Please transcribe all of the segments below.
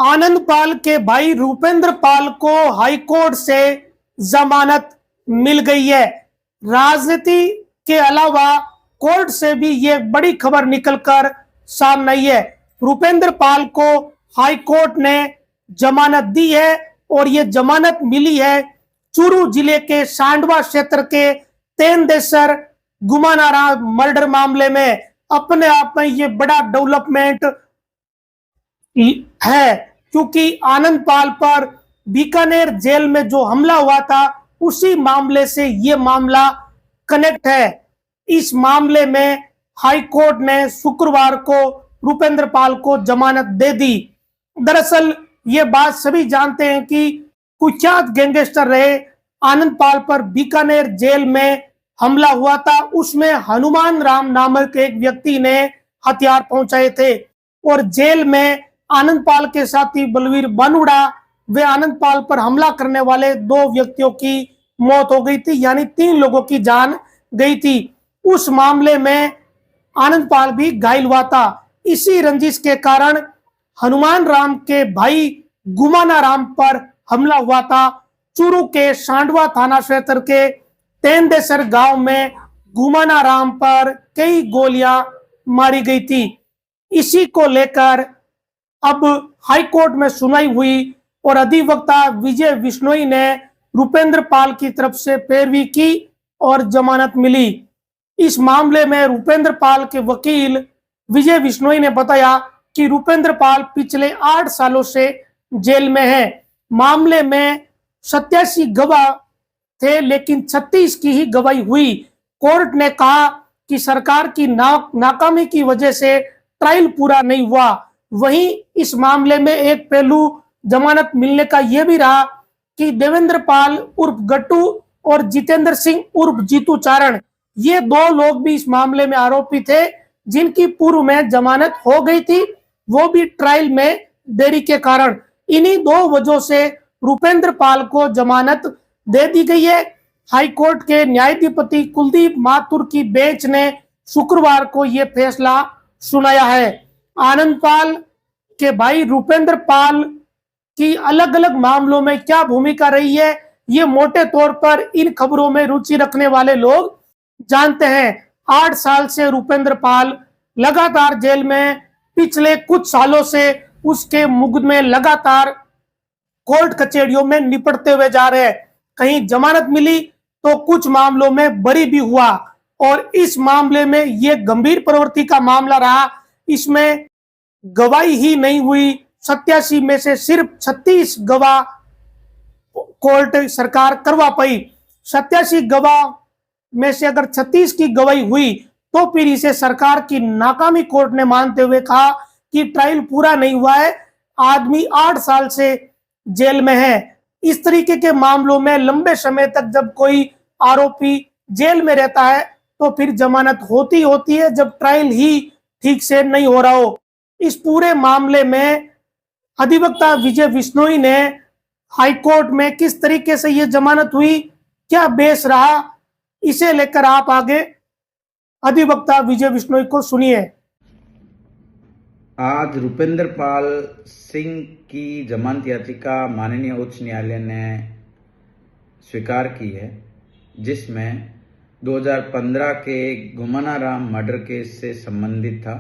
आनंद पाल के भाई रूपेंद्र पाल को हाईकोर्ट से जमानत मिल गई है। राजनीति के अलावा कोर्ट से भी ये बड़ी खबर निकलकर सामने आई है। रूपेंद्र पाल को हाईकोर्ट ने जमानत दी है और ये जमानत मिली है चूरू जिले के सांडवा क्षेत्र के तेंदेसर गुमानाराम मर्डर मामले में। अपने आप में ये बड़ा डेवलपमेंट है, क्योंकि आनंद पाल पर बीकानेर जेल में जो हमला हुआ था उसी मामले से ये मामला कनेक्ट है। इस मामले में हाई कोर्ट ने शुक्रवार को रूपेंद्र पाल को जमानत दे दी। दरअसल ये बात सभी जानते हैं कि कुख्यात गैंगस्टर रहे आनंद पाल पर बीकानेर जेल में हमला हुआ था। उसमें हनुमान राम नामक एक व्यक्ति ने हथियार पहुंचाए थे और जेल में आनंद पाल के साथी बलवीर बानुड़ा वे आनंद पाल पर हमला करने वाले दो व्यक्तियों की मौत हो गई थी, यानी 3 लोगों की जान गई थी। उस मामले में आनंद पाल भी घायल हुआ था। इसी रंजिश के कारण हनुमान राम के भाई गुमाना राम पर हमला हुआ था। चूरू के सांडवा थाना क्षेत्र के तेंदेसर गांव में गुमाना राम पर कई गोलियां मारी गई थी। इसी को लेकर अब हाईकोर्ट में सुनवाई हुई और अधिवक्ता विजय बिश्नोई ने रूपेंद्र पाल की तरफ से पैरवी की और जमानत मिली। इस मामले में रूपेंद्र पाल के वकील विजय बिश्नोई ने बताया कि रूपेंद्र पाल पिछले 8 सालों से जेल में है। मामले में 87 गवाह थे, लेकिन 36 की ही गवाही हुई। कोर्ट ने कहा कि सरकार की नाकामी की वजह से ट्रायल पूरा नहीं हुआ। वहीं इस मामले में एक पहलू जमानत मिलने का यह भी रहा कि देवेंद्र पाल उर्फ गट्टू और जितेंद्र सिंह उर्फ जीतू चारण, ये 2 लोग भी इस मामले में आरोपी थे, जिनकी पूर्व में जमानत हो गई थी, वो भी ट्रायल में देरी के कारण। इन्हीं 2 वजहों से रूपेंद्र पाल को जमानत दे दी गई है। हाईकोर्ट के न्यायाधिपति कुलदीप माथुर की बेंच ने शुक्रवार को यह फैसला सुनाया है। आनंद पाल के भाई रूपेंद्र पाल की अलग अलग मामलों में क्या भूमिका रही है, ये मोटे तौर पर इन खबरों में रुचि रखने वाले लोग जानते हैं। 8 साल से रूपेंद्र पाल लगातार जेल में, पिछले कुछ सालों से उसके मुकदमे लगातार कोर्ट कचहरियों में निपटते हुए जा रहे हैं। कहीं जमानत मिली तो कुछ मामलों में बरी भी हुआ और इस मामले में यह गंभीर प्रवृत्ति का मामला रहा। इसमें गवाही ही नहीं हुई। 87 में से सिर्फ 36 गवाह कोर्ट सरकार करवा पाई। 87 गवाह में से अगर 36 की गवाही हुई तो फिर इसे सरकार की नाकामी कोर्ट ने मानते हुए कहा कि ट्रायल पूरा नहीं हुआ है, आदमी 8 साल से जेल में है। इस तरीके के मामलों में लंबे समय तक जब कोई आरोपी जेल में रहता है तो फिर जमानत होती है, जब ट्रायल ही ठीक से नहीं हो रहा हो। इस पूरे मामले में अधिवक्ता विजय बिश्नोई ने हाईकोर्ट में किस तरीके से यह जमानत हुई, क्या बेस रहा, इसे लेकर आप आगे अधिवक्ता विजय बिश्नोई को सुनिए। आज रूपेंद्र पाल सिंह की जमानत याचिका माननीय उच्च न्यायालय ने स्वीकार की है, जिसमें 2015 के गुमानाराम मर्डर केस से संबंधित था।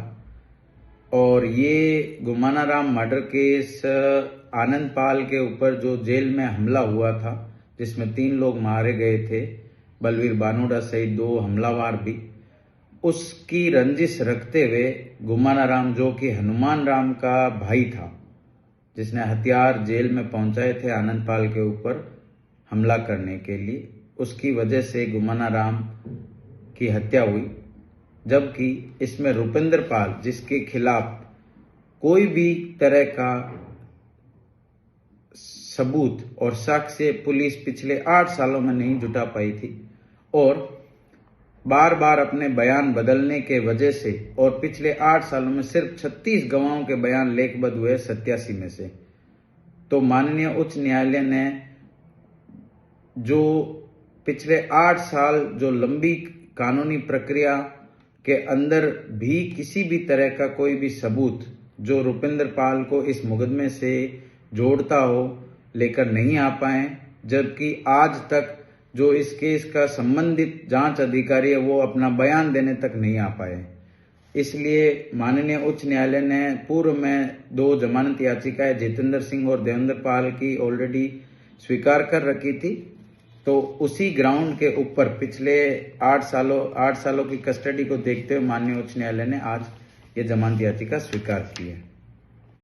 और ये गुमानाराम मर्डर केस आनंद पाल के ऊपर जो जेल में हमला हुआ था, जिसमें 3 लोग मारे गए थे, बलवीर बानुड़ा सहित 2 हमलावर भी, उसकी रंजिश रखते हुए गुमानाराम, जो कि हनुमान राम का भाई था, जिसने हथियार जेल में पहुंचाए थे आनंद पाल के ऊपर हमला करने के लिए, उसकी वजह से गुमानाराम की हत्या हुई। जबकि इसमें रूपेंद्र पाल, जिसके खिलाफ कोई भी तरह का सबूत और साक्ष्य पुलिस पिछले 8 सालों में नहीं जुटा पाई थी और बार बार अपने बयान बदलने के वजह से, और पिछले 8 सालों में सिर्फ 36 गवाहों के बयान लेखबद्ध हुए 87 में से, तो माननीय उच्च न्यायालय ने जो पिछले 8 साल जो लंबी कानूनी प्रक्रिया के अंदर भी किसी भी तरह का कोई भी सबूत जो रुपिंदर पाल को इस मुकदमे से जोड़ता हो लेकर नहीं आ पाए, जबकि आज तक जो इस केस का संबंधित जांच अधिकारी है वो अपना बयान देने तक नहीं आ पाए। इसलिए माननीय उच्च न्यायालय ने पूर्व में 2 जमानत याचिकाएं जितेंद्र सिंह और देवेंद्र पाल की ऑलरेडी स्वीकार कर रखी थी। तो उसी ग्राउंड के ऊपर पिछले 8 सालों की कस्टडी को देखते हुए माननीय उच्च न्यायालय ने आज ये जमानत याचिका स्वीकार की है।